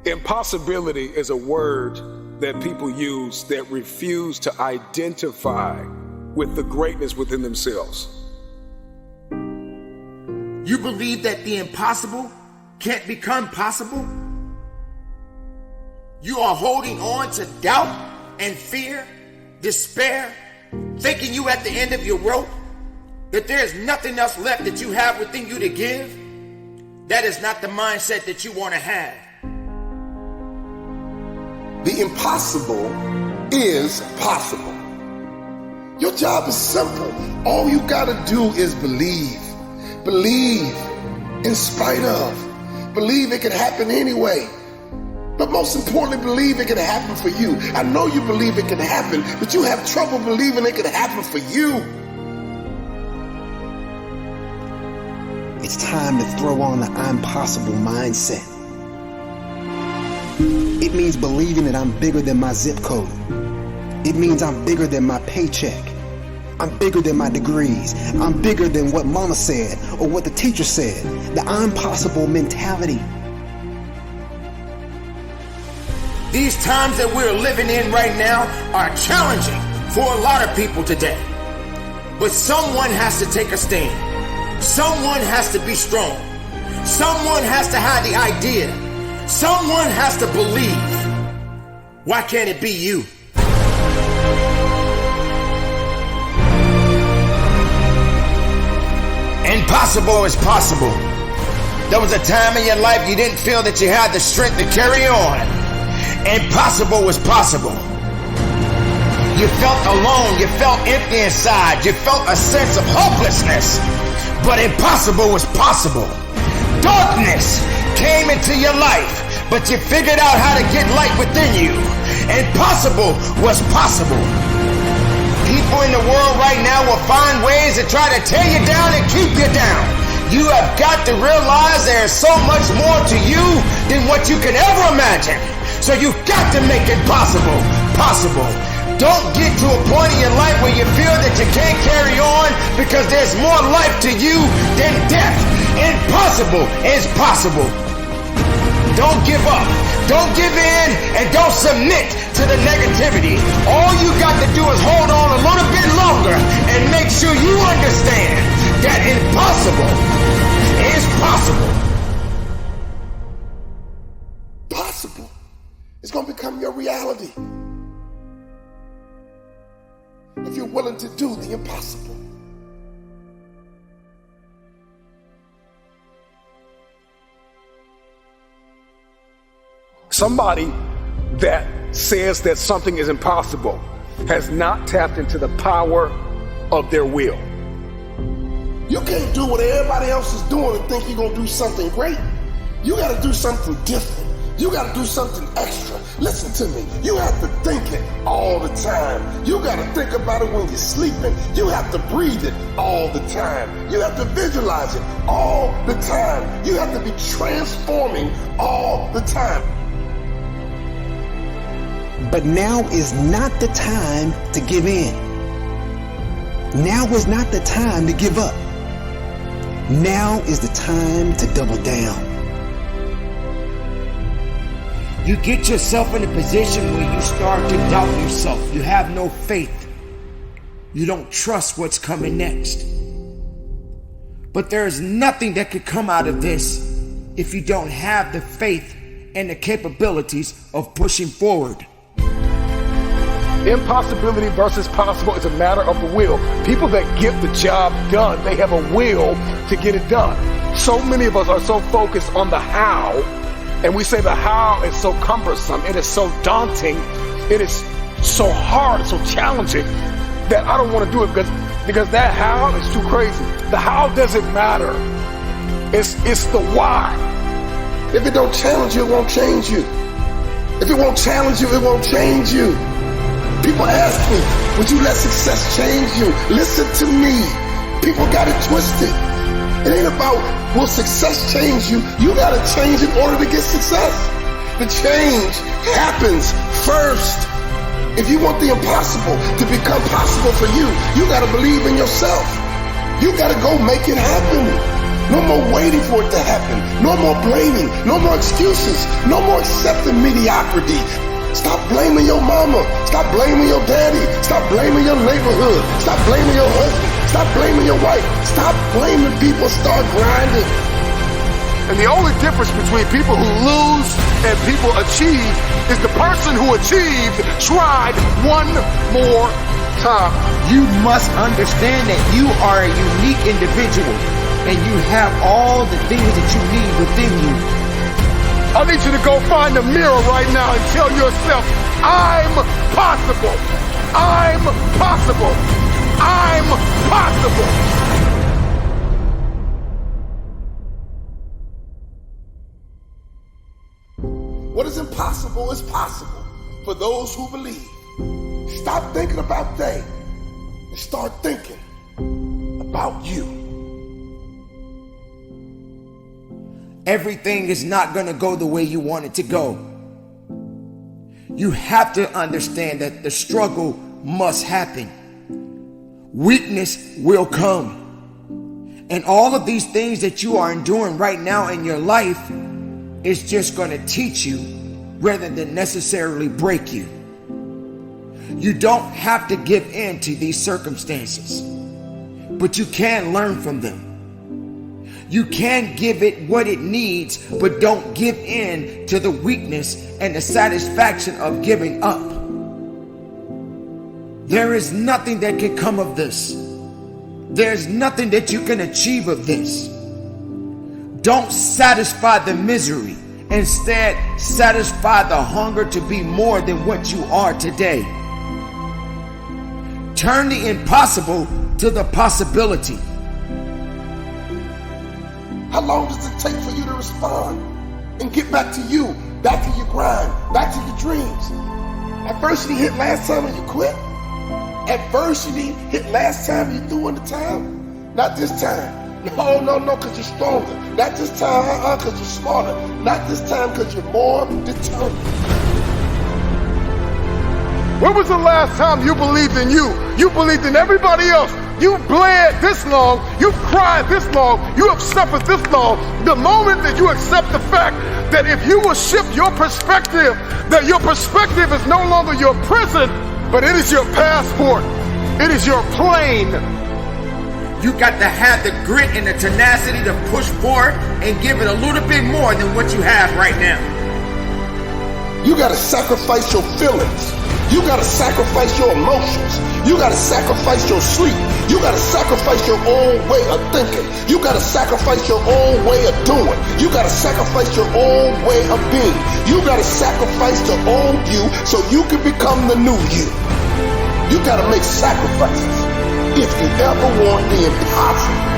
Impossibility is a word that people use that refuse to identify with the greatness within themselves. You believe that the impossible can't become possible? You are holding on to doubt and fear, despair, thinking you at the end of your rope, that there is nothing else left that you have within you to give. That is not the mindset that you want to have. The impossible is possible. Your job is simple. All you gotta do is believe. Believe in spite of. Believe it can happen anyway. But most importantly, believe it can happen for you. I know you believe it can happen, but you have trouble believing it can happen for you. It's time to throw on the I'm possible mindset. It means believing that I'm bigger than my zip code. It means I'm bigger than my paycheck. I'm bigger than my degrees. I'm bigger than what mama said or what the teacher said. The I'm possible mentality. These times that we're living in right now are challenging for a lot of people today. But someone has to take a stand. Someone has to be strong. Someone has to have the idea. Someone has to believe. Why can't it be you? Impossible is possible. There was a time in your life you didn't feel that you had the strength to carry on. Impossible was possible. You felt alone. You felt empty inside. You felt a sense of hopelessness. But impossible was possible. Darkness came into your life, but you figured out how to get light within you. Impossible was possible. People in the world right now will find ways to try to tear you down and keep you down. You have got to realize there is so much more to you than what you can ever imagine. So you've got to make it possible. Don't get to a point in your life where you feel that you can't carry on because there's more life to you than death. Impossible is possible. Don't give up. Don't give in and don't submit to the negativity. All you got to do is hold on a little bit longer and make sure you understand that impossible is possible. Possible. It's going to become your reality. If you're willing to do the impossible. Somebody that says that something is impossible has not tapped into the power of their will. You can't do what everybody else is doing and think you're going to do something great. You got to do something different. You got to do something extra. Listen to me. You have to think it all the time. You got to think about it when you're sleeping. You have to breathe it all the time. You have to visualize it all the time. You have to be transforming all the time. But now is not the time to give in. Now is not the time to give up. Now is the time to double down. You get yourself in a position where you start to doubt yourself. You have no faith. You don't trust what's coming next. But there is nothing that could come out of this if you don't have the faith and the capabilities of pushing forward. Impossibility versus possible is a matter of the will. People that get the job done, they have a will to get it done. So many of us are so focused on the how, and we say the how is so cumbersome, it is so daunting, it is so hard, so challenging, that I don't want to do it because that how is too crazy. The how doesn't matter. It's the why. If it don't challenge you, it won't change you. If it won't challenge you, it won't change you. People ask me, would you let success change you? Listen to me. People got it twisted. It ain't about will success change you. You got to change in order to get success. The change happens first. If you want the impossible to become possible for you, you got to believe in yourself. You got to go make it happen. No more waiting for it to happen. No more blaming. No more excuses. No more accepting mediocrity. Stop blaming your mama. Stop blaming your daddy. Stop blaming your neighborhood. Stop blaming your husband. Stop blaming your wife. Stop blaming people. Start grinding. And the only difference between people who lose and people achieve is the person who achieved tried one more time. You must understand that you are a unique individual and you have all the things that you need within you. I need you to go find a mirror right now and tell yourself, I'm possible. I'm possible. I'm possible. What is impossible is possible for those who believe. Stop thinking about they and start thinking about you. Everything is not going to go the way you want it to go. You have to understand that the struggle must happen. Weakness will come. And all of these things that you are enduring right now in your life is just going to teach you rather than necessarily break you. You don't have to give in to these circumstances, but you can learn from them. You can give it what it needs, but don't give in to the weakness and the satisfaction of giving up. There is nothing that can come of this. There's nothing that you can achieve of this. Don't satisfy the misery. Instead, satisfy the hunger to be more than what you are today. Turn the impossible to the possibility. How long does it take for you to respond and get back to you, back to your grind, back to your dreams? Adversity hit last time and you quit. Adversity hit last time you threw in the towel. Not this time. No, because you're stronger. Not this time, because you're smarter. Not this time, because you're more determined. When was the last time you believed in you? You believed in everybody else. You bled this long. You cried this long. You have suffered this long. The moment that you accept the fact that if you will shift your perspective, that your perspective is no longer your prison, but it is your passport. It is your plane. You got to have the grit and the tenacity to push forward and give it a little bit more than what you have right now. You got to sacrifice your feelings. You got to sacrifice your emotions. You got to sacrifice your sleep. You got to sacrifice your own way of thinking. You got to sacrifice your own way of doing. You got to sacrifice your own way of being. You got to sacrifice the old you so you can become the new you. You got to make sacrifices if you ever want the impossible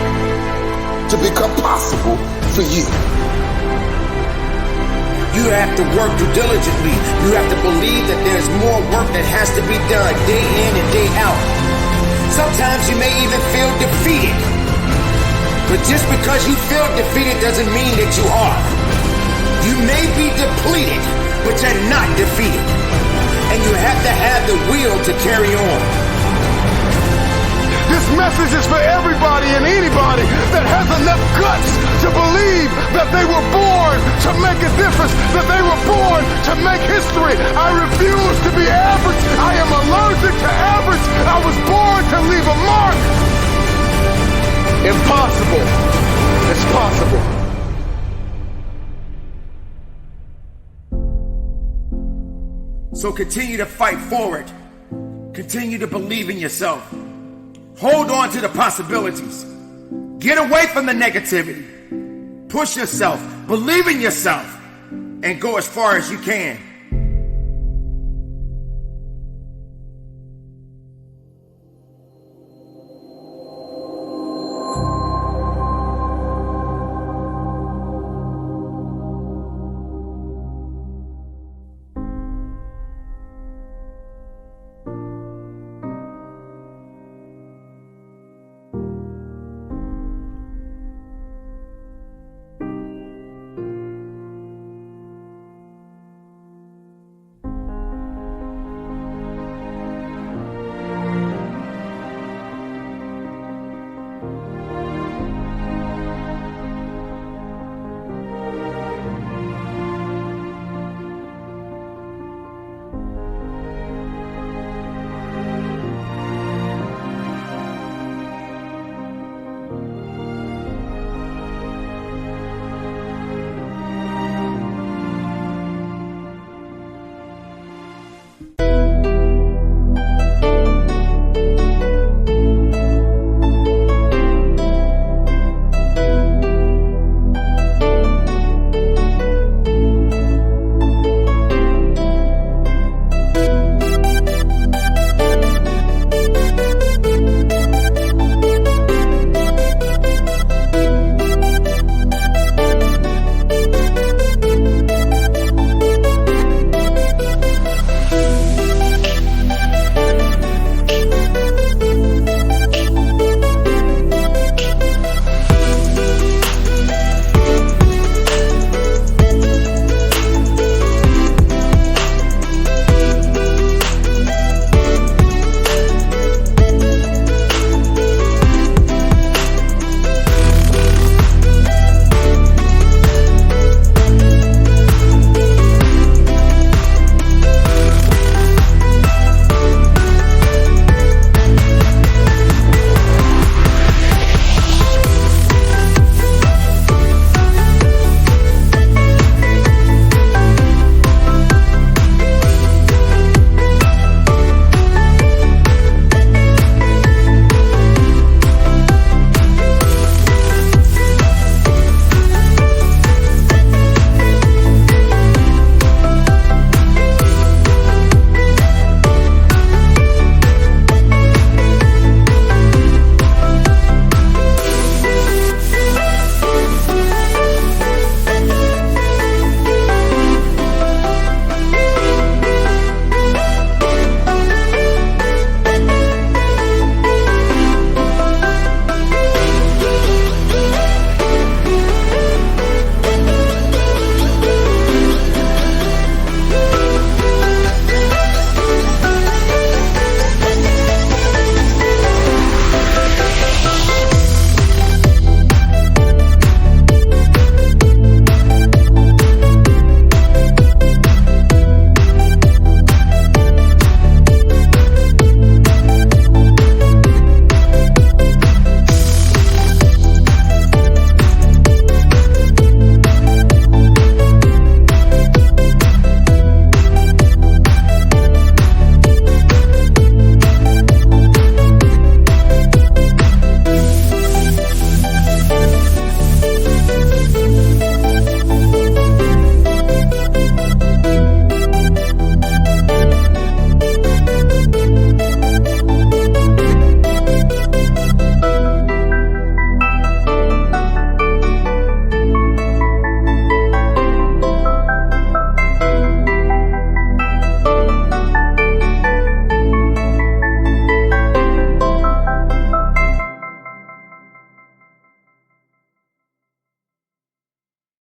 to become possible for you. You have to work diligently. You have to believe that there's more work that has to be done day in and day out. Sometimes you may even feel defeated. But just because you feel defeated doesn't mean that you are. You may be depleted, but you're not defeated. And you have to have the will to carry on. This message is for everybody and anybody that has enough guts to believe that they were born to make a difference, that they were born to make history. I refuse to be average. I am allergic to average. I was born to leave a mark. Impossible. It's possible. So continue to fight forward. Continue to believe in yourself. Hold on to the possibilities. Get away from the negativity. Push yourself. Believe in yourself. And go as far as you can.